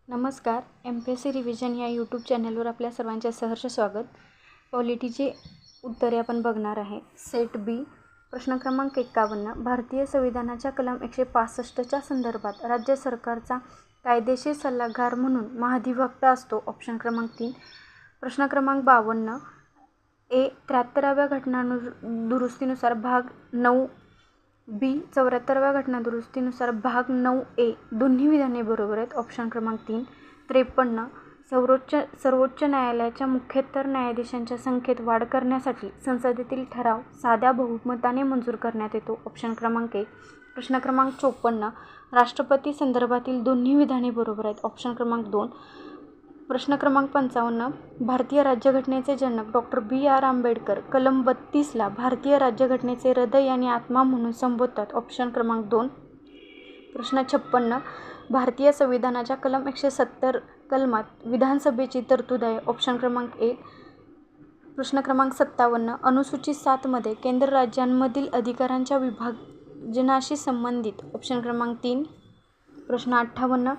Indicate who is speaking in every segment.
Speaker 1: नमस्कार. MPSC revision या YouTube चॅनलवर आपल्या सर्वांचे सहर्ष स्वागत. पॉलिटीची उत्तरे आपण बघणार आहे. सेट बी प्रश्न क्रमांक 51. भारतीय संविधानाच्या कलम 165च्या संदर्भात राज्य सरकारचा कायदेशीर सल्लागार म्हणून महाधिवक्ता असतो. ऑप्शन क्रमांक 3. प्रश्न क्रमांक 52. ए 73व्या घटनादुरुस्तीनुसार भाग 9 बी 74व्या घटनादुरुस्तीनुसार भाग 9A दोन्ही विधाने बरोबर आहेत. ऑप्शन क्रमांक 3. 53. सर्वोच्च न्यायालयाच्या मुख्यतर न्यायाधीशांच्या संख्येत वाढ करण्यासाठी संसदेतील ठराव साध्या बहुमताने मंजूर करण्यात येतो. ऑप्शन क्रमांक 1. प्रश्न क्रमांक 54. राष्ट्रपती संदर्भातील दोन्ही विधाने बरोबर आहेत. ऑप्शन क्रमांक 2. प्रश्न क्रमांक 55. भारतीय राज्यघटनेचे जनक डॉ. B.R. आंबेडकर कलम 32ला भारतीय राज्यघटनेचे हृदय आणि आत्मा म्हणून संबोधतात. ऑप्शन क्रमांक 2. प्रश्न 56. भारतीय संविधानाच्या कलम 170 कलमात विधानसभेची तरतूद आहे. ऑप्शन क्रमांक 1. प्रश्न क्रमांक 57. अनुसूची 7 मध्ये केंद्र राज्यांमधील अधिकारांच्या विभाजनाशी संबंधित. ऑप्शन क्रमांक 3. प्रश्न 58.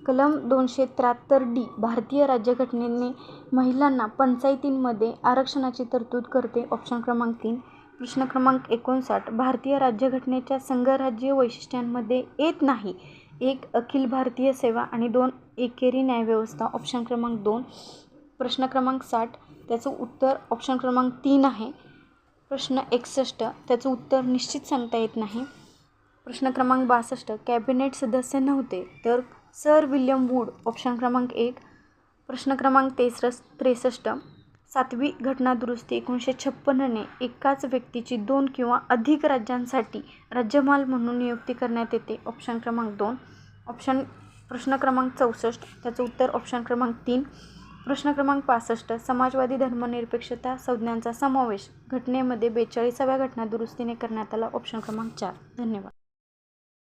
Speaker 1: कलम 273D भारतीय राज्यघटनेने महिलांना पंचायतींमध्ये आरक्षणाची तरतूद करते. ऑप्शन क्रमांक 3. प्रश्न क्रमांक 59. भारतीय राज्यघटनेच्या संघराज्यीय वैशिष्ट्यांमध्ये येत नाही. 1. अखिल भारतीय सेवा आणि 2. एकेरी न्यायव्यवस्था. ऑप्शन क्रमांक 2. प्रश्न क्रमांक 60. त्याचं उत्तर ऑप्शन क्रमांक 3 आहे. प्रश्न 61. त्याचं उत्तर निश्चित सांगता येत नाही. प्रश्न क्रमांक 62. कॅबिनेट सदस्य नव्हते तर सर विल्यम वूड. ऑप्शन क्रमांक 1. प्रश्न क्रमांक 63. 7वी घटनादुरुस्ती 1956ने एकाच व्यक्तीची 2 किंवा अधिक राज्यांसाठी राज्यपाल म्हणून नियुक्ती करण्यात येते. ऑप्शन क्रमांक 2. प्रश्न क्रमांक 64. त्याचं उत्तर ऑप्शन क्रमांक 3. प्रश्न क्रमांक 65. समाजवादी धर्मनिरपेक्षता संज्ञांचा समावेश घटनेमध्ये 42व्या घटनादुरुस्तीने करण्यात आला. ऑप्शन क्रमांक 4. धन्यवाद.